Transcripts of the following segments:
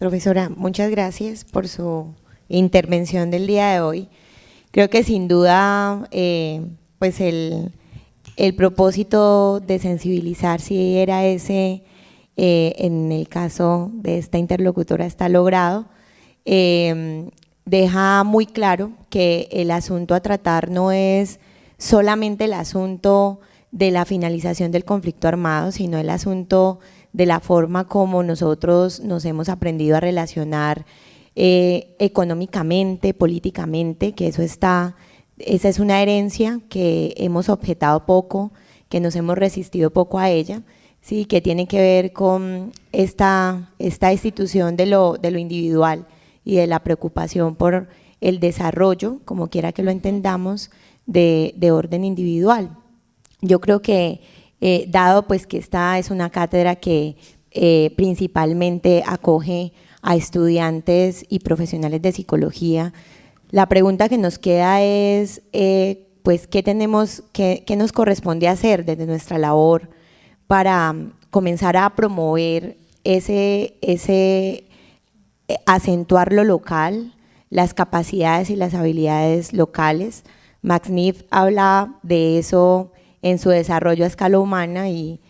Profesora, muchas gracias por su intervención del día de hoy. Creo que sin duda pues el propósito de sensibilizar, si era ese, en el caso de esta interlocutora, está logrado. Deja muy claro que el asunto a tratar no es solamente el asunto de la finalización del conflicto armado, sino el asunto de la forma como nosotros nos hemos aprendido a relacionar económicamente, políticamente, que esa es una herencia que hemos objetado poco, que nos hemos resistido poco a ella, ¿sí? Que tiene que ver con esta institución de lo individual y de la preocupación por el desarrollo, como quiera que lo entendamos, de orden individual. Yo creo que dado pues que esta es una cátedra que principalmente acoge a estudiantes y profesionales de psicología, la pregunta que nos queda es pues qué nos corresponde hacer desde nuestra labor para comenzar a promover acentuar lo local, las capacidades y las habilidades locales. Max Neff habla de eso en su desarrollo a escala humana y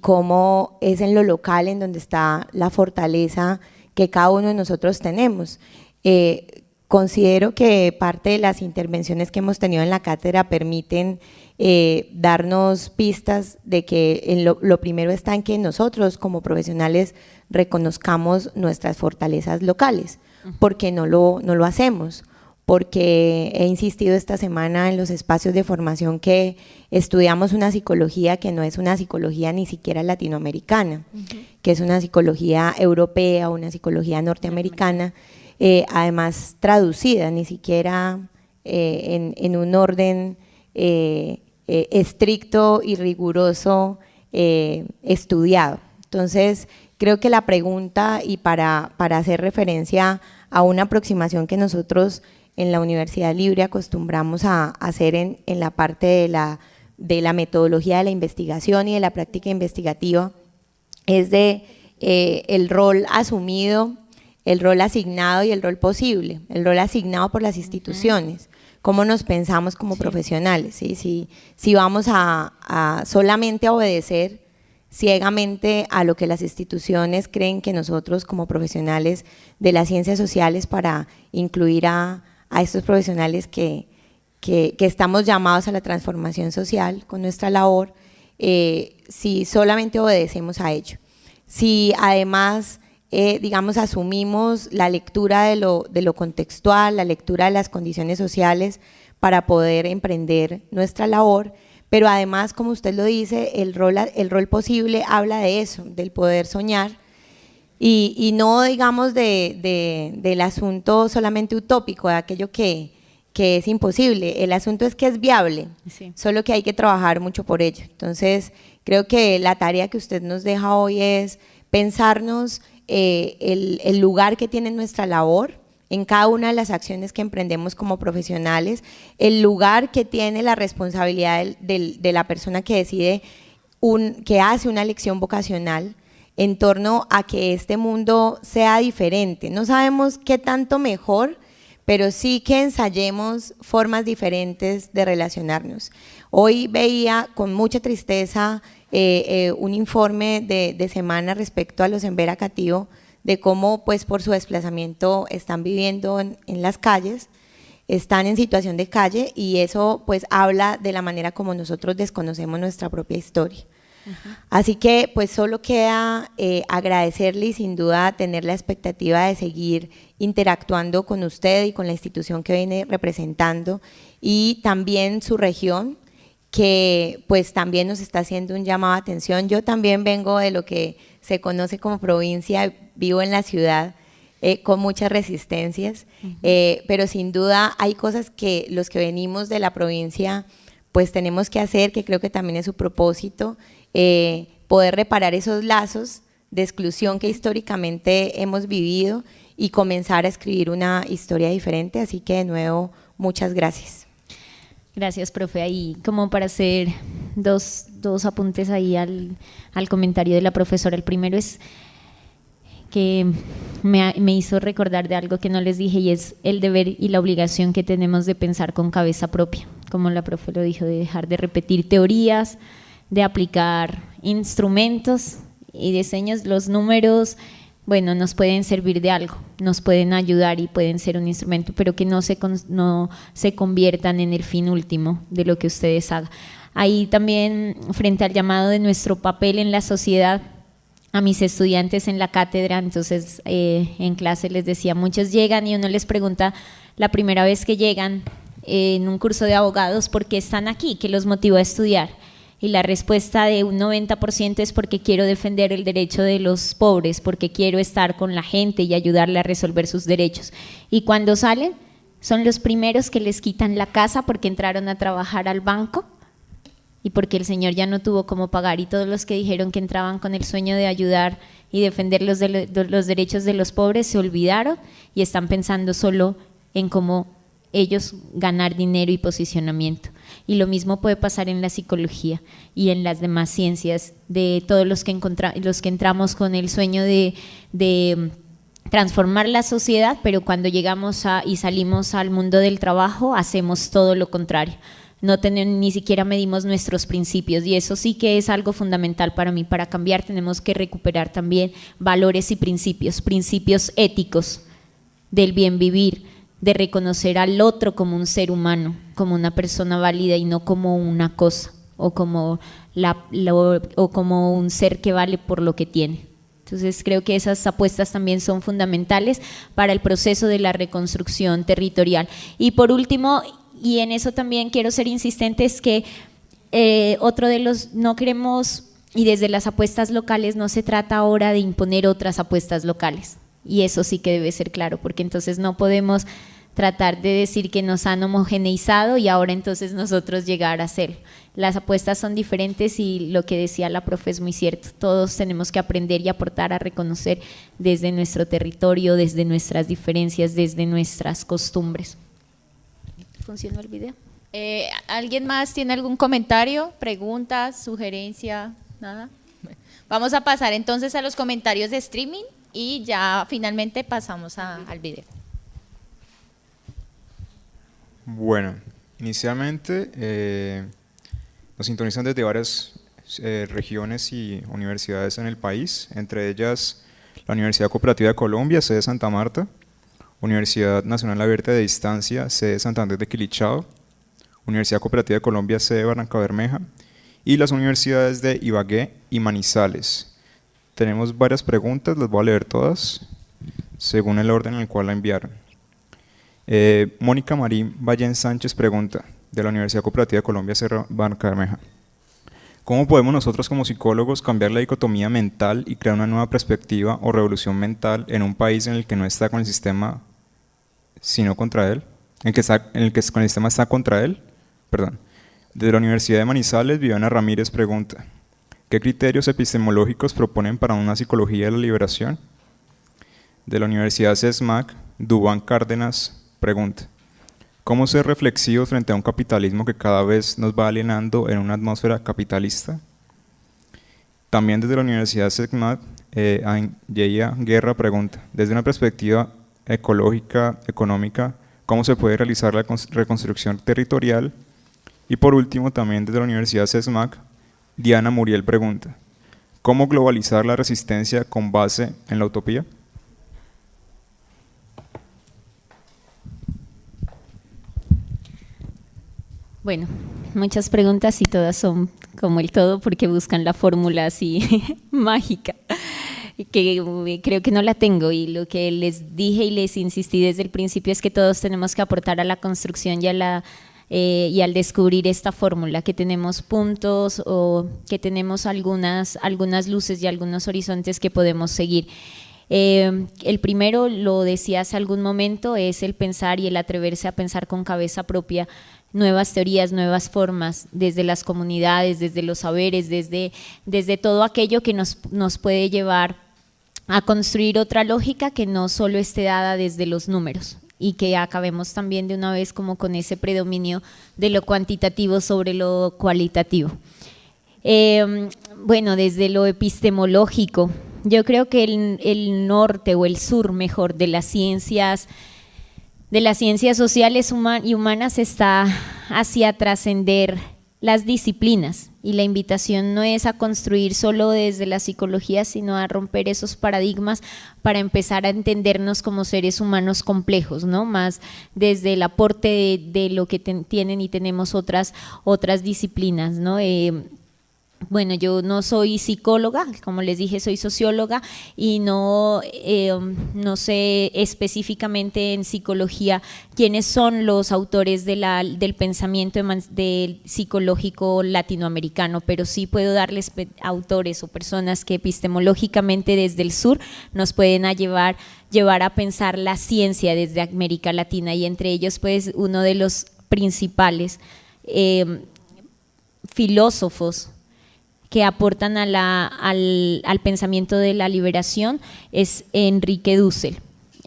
cómo es en lo local en donde está la fortaleza que cada uno de nosotros tenemos. Considero que parte de las intervenciones que hemos tenido en la cátedra permiten darnos pistas de que lo primero está en que nosotros como profesionales reconozcamos nuestras fortalezas locales, porque no lo hacemos. Porque he insistido esta semana en los espacios de formación que estudiamos una psicología que no es una psicología ni siquiera latinoamericana, que es una psicología europea, una psicología norteamericana, además traducida, ni siquiera en un orden estricto y riguroso estudiado. Entonces, creo que la pregunta, y para hacer referencia a una aproximación que nosotros en la Universidad Libre acostumbramos a hacer en la parte de la metodología de la investigación y de la práctica investigativa, es de el rol asumido, el rol asignado y el rol posible, el rol asignado por las instituciones, cómo nos pensamos como profesionales, ¿sí? Si vamos a solamente a obedecer ciegamente a lo que las instituciones creen que nosotros como profesionales de las ciencias sociales, para incluir a estos profesionales que estamos llamados a la transformación social con nuestra labor, si solamente obedecemos a ello. Si además, digamos, asumimos la lectura de lo contextual, la lectura de las condiciones sociales para poder emprender nuestra labor, pero además, como usted lo dice, el rol posible habla de eso, del poder soñar, y no digamos del asunto solamente utópico, de aquello que es imposible. El asunto es que es viable, sí, solo que hay que trabajar mucho por ello. Entonces, creo que la tarea que usted nos deja hoy es pensarnos el lugar que tiene nuestra labor en cada una de las acciones que emprendemos como profesionales, el lugar que tiene la responsabilidad de la persona que decide, que hace una elección vocacional en torno a que este mundo sea diferente. No sabemos qué tanto mejor, pero sí que ensayemos formas diferentes de relacionarnos. Hoy veía con mucha tristeza un informe de semana respecto a los Embera Catío, de cómo pues por su desplazamiento están viviendo en las calles, están en situación de calle, y eso pues habla de la manera como nosotros desconocemos nuestra propia historia. Así que pues solo queda agradecerle y sin duda tener la expectativa de seguir interactuando con usted y con la institución que viene representando, y también su región, que pues también nos está haciendo un llamado de atención. Yo también vengo de lo que se conoce como provincia, vivo en la ciudad con muchas resistencias, pero sin duda hay cosas que los que venimos de la provincia pues tenemos que hacer, que creo que también es su propósito, poder reparar esos lazos de exclusión que históricamente hemos vivido y comenzar a escribir una historia diferente. Así que de nuevo, muchas gracias. Gracias, profe. Ahí como para hacer dos apuntes ahí al comentario de la profesora. El primero es que me hizo recordar de algo que no les dije, y es el deber y la obligación que tenemos de pensar con cabeza propia, como la profe lo dijo, de dejar de repetir teorías, de aplicar instrumentos y diseños. Los números, bueno, nos pueden servir de algo, nos pueden ayudar y pueden ser un instrumento, pero que no se conviertan en el fin último de lo que ustedes hagan. Ahí también, frente al llamado de nuestro papel en la sociedad, a mis estudiantes en la cátedra, entonces en clase les decía, muchos llegan y uno les pregunta la primera vez que llegan en un curso de abogados, ¿por qué están aquí? ¿Qué los motivó a estudiar? Y la respuesta de un 90% es porque quiero defender el derecho de los pobres, porque quiero estar con la gente y ayudarle a resolver sus derechos. Y cuando salen, son los primeros que les quitan la casa porque entraron a trabajar al banco y porque el señor ya no tuvo cómo pagar, y todos los que dijeron que entraban con el sueño de ayudar y defender los derechos de los pobres se olvidaron y están pensando solo en cómo ellos ganar dinero y posicionamiento. Y lo mismo puede pasar en la psicología y en las demás ciencias, de todos los que entramos con el sueño de transformar la sociedad, pero cuando llegamos y salimos al mundo del trabajo hacemos todo lo contrario. Ni siquiera medimos nuestros principios, y eso sí que es algo fundamental para mí. Para cambiar tenemos que recuperar también valores y principios éticos del bien vivir, de reconocer al otro como un ser humano, como una persona válida y no como una cosa o como un ser que vale por lo que tiene. Entonces creo que esas apuestas también son fundamentales para el proceso de la reconstrucción territorial. Y por último, y en eso también quiero ser insistente, es que no queremos, y desde las apuestas locales no se trata ahora de imponer otras apuestas locales, y eso sí que debe ser claro, porque entonces no podemos tratar de decir que nos han homogeneizado y ahora entonces nosotros llegar a hacerlo. Las apuestas son diferentes y lo que decía la profe es muy cierto, todos tenemos que aprender y aportar a reconocer desde nuestro territorio, desde nuestras diferencias, desde nuestras costumbres. ¿Funcionó el video? ¿Alguien más tiene algún comentario, pregunta, sugerencia? Nada. Vamos a pasar entonces a los comentarios de streaming y ya finalmente pasamos al video. Bueno, inicialmente nos sintonizan desde varias regiones y universidades en el país, entre ellas la Universidad Cooperativa de Colombia, sede Santa Marta, Universidad Nacional Abierta de Distancia, sede Santander de Quilichao, Universidad Cooperativa de Colombia, sede Barranca Bermeja, y las universidades de Ibagué y Manizales. Tenemos varias preguntas, las voy a leer todas, según el orden en el cual la enviaron. Mónica Marín Ballén Sánchez pregunta, de la Universidad Cooperativa de Colombia, sede Barranca Bermeja: ¿cómo podemos nosotros como psicólogos cambiar la dicotomía mental y crear una nueva perspectiva o revolución mental en un país en el que no está con el sistema, sino contra él? En el que con el sistema está contra él. Perdón. Desde la Universidad de Manizales, Viviana Ramírez pregunta: ¿qué criterios epistemológicos proponen para una psicología de la liberación? De la Universidad CESMAC, Dubán Cárdenas pregunta: ¿cómo ser reflexivos frente a un capitalismo que cada vez nos va alienando en una atmósfera capitalista? También desde la Universidad SECMAD, Angelia Guerra pregunta: desde una perspectiva ecológica, económica, ¿cómo se puede realizar la reconstrucción territorial? Y por último, también desde la Universidad SESMAC, Diana Muriel pregunta: ¿cómo globalizar la resistencia con base en la utopía? Bueno, muchas preguntas y todas son como el todo porque buscan la fórmula así mágica, que creo que no la tengo, y lo que les dije y les insistí desde el principio es que todos tenemos que aportar a la construcción y al descubrir esta fórmula, que tenemos puntos o que tenemos algunas luces y algunos horizontes que podemos seguir. El primero, lo decía hace algún momento, es el pensar y el atreverse a pensar con cabeza propia nuevas teorías, nuevas formas, desde las comunidades, desde los saberes, desde todo aquello que nos puede llevar a construir otra lógica que no solo esté dada desde los números, y que acabemos también de una vez como con ese predominio de lo cuantitativo sobre lo cualitativo. Bueno, desde lo epistemológico, Yo creo que el norte o el sur, mejor, de las ciencias sociales y humanas está hacia trascender las disciplinas, y la invitación no es a construir solo desde la psicología, sino a romper esos paradigmas para empezar a entendernos como seres humanos complejos, ¿no? Más desde el aporte de lo que tienen y tenemos otras disciplinas, ¿no? Bueno, yo no soy psicóloga, como les dije, soy socióloga y no sé específicamente en psicología quiénes son los autores del pensamiento del psicológico latinoamericano, pero sí puedo darles autores o personas que epistemológicamente desde el sur nos pueden llevar a pensar la ciencia desde América Latina, y entre ellos pues uno de los principales filósofos que aportan al pensamiento de la liberación es Enrique Dussel.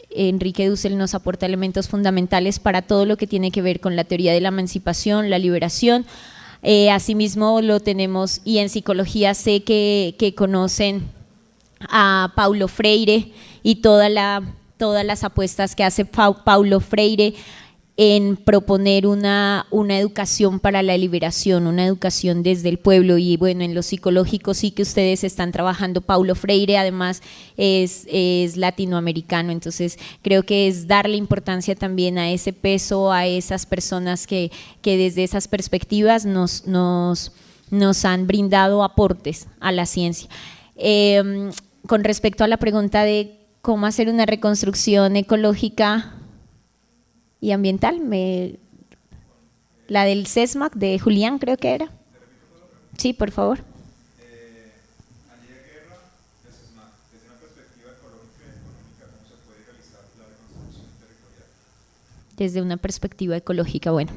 Enrique Dussel nos aporta elementos fundamentales para todo lo que tiene que ver con la teoría de la emancipación, la liberación. Asimismo lo tenemos, y en psicología sé que conocen a Paulo Freire y todas las apuestas que hace Paulo Freire en proponer una educación para la liberación, una educación desde el pueblo. Y bueno, en lo psicológico sí que ustedes están trabajando. Paulo Freire además es latinoamericano, entonces creo que es darle importancia también a ese peso, a esas personas que desde esas perspectivas nos han brindado aportes a la ciencia. Con respecto a la pregunta de cómo hacer una reconstrucción ecológica y ambiental, la del CESMAC de Julián creo que era. Sí, por favor. Desde una perspectiva ecológica, bueno.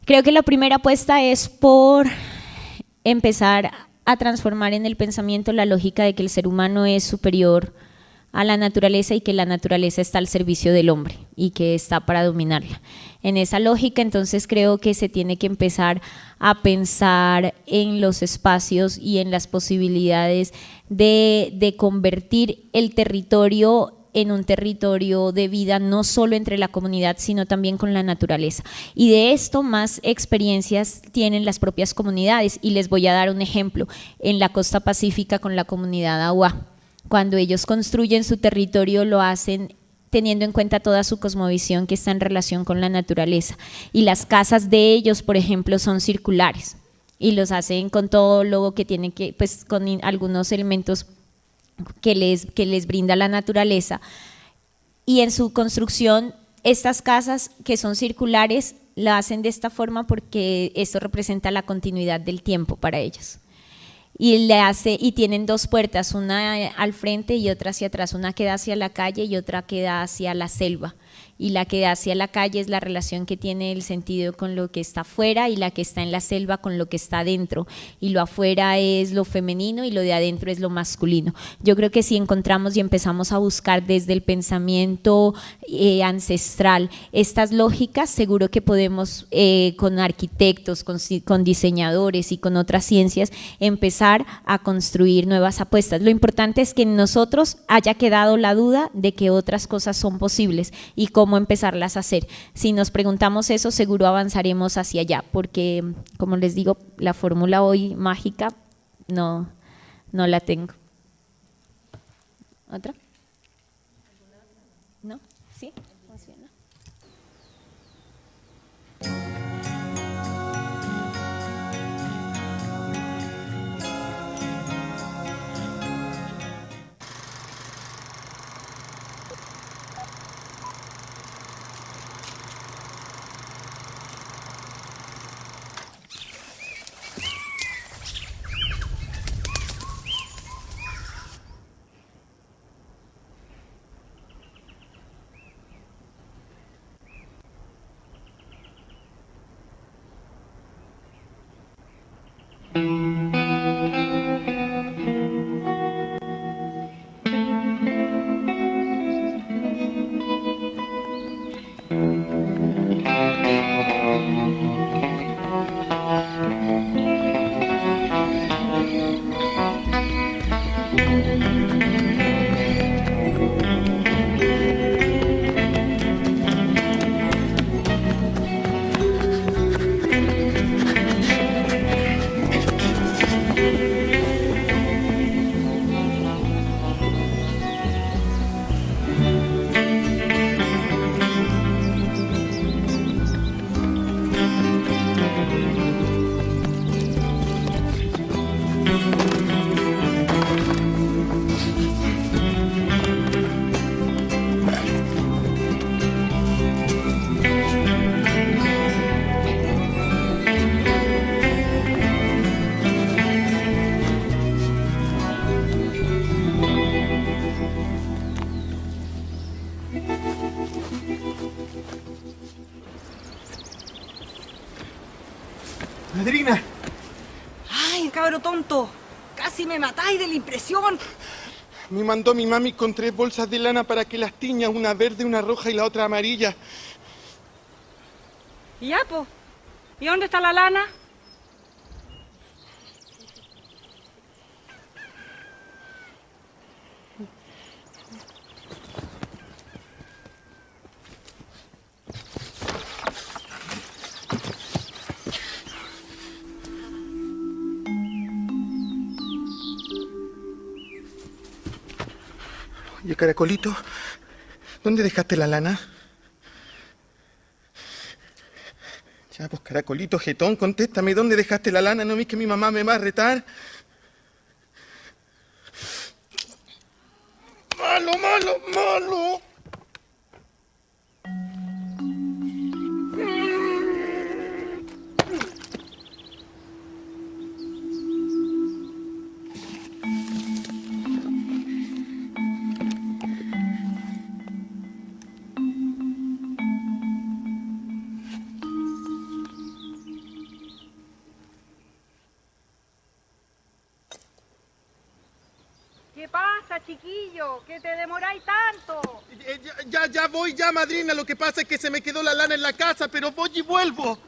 Creo que la primera apuesta es por empezar a transformar en el pensamiento la lógica de que el ser humano es superior a la naturaleza y que la naturaleza está al servicio del hombre y que está para dominarla. En esa lógica, entonces, creo que se tiene que empezar a pensar en los espacios y en las posibilidades de convertir el territorio en un territorio de vida no solo entre la comunidad, sino también con la naturaleza. Y de esto más experiencias tienen las propias comunidades, y les voy a dar un ejemplo. En la costa pacífica con la comunidad Awá, cuando ellos construyen su territorio lo hacen teniendo en cuenta toda su cosmovisión que está en relación con la naturaleza, y las casas de ellos, por ejemplo, son circulares y los hacen con todo lo que tienen que, pues con algunos elementos que les brinda la naturaleza, y en su construcción estas casas que son circulares la hacen de esta forma porque esto representa la continuidad del tiempo para ellos. Y tienen dos puertas, una al frente y otra hacia atrás, una que da hacia la calle y otra que da hacia la selva, y la que da hacia la calle es la relación que tiene el sentido con lo que está afuera, y la que está en la selva con lo que está adentro, y lo afuera es lo femenino y lo de adentro es lo masculino. Yo creo que si encontramos y empezamos a buscar desde el pensamiento ancestral estas lógicas, seguro que podemos con arquitectos, con diseñadores y con otras ciencias empezar a construir nuevas apuestas. Lo importante es que en nosotros haya quedado la duda de que otras cosas son posibles y cómo empezarlas a hacer. Si nos preguntamos eso, seguro avanzaremos hacia allá, porque como les digo, la fórmula hoy mágica no la tengo. ¿Otra? ¿No? ¿Sí? ¿Funciona? Madrina, ¡Ay, cabro tonto! Casi me matáis de la impresión. me mandó mi mami con 3 bolsas de lana para que las tiña, una verde, una roja y la otra amarilla. ¿Y ya, po? ¿Y dónde está la lana? Oye, Caracolito, ¿dónde dejaste la lana? Ya, pues, Caracolito, jetón, contéstame, ¿dónde dejaste la lana? ¿No ves que mi mamá me va a retar? ¡Malo, malo, malo! ¿Qué pasa, chiquillo? ¿Qué te demoráis tanto? Ya voy, madrina. Lo que pasa es que se me quedó la lana en la casa, pero voy y vuelvo.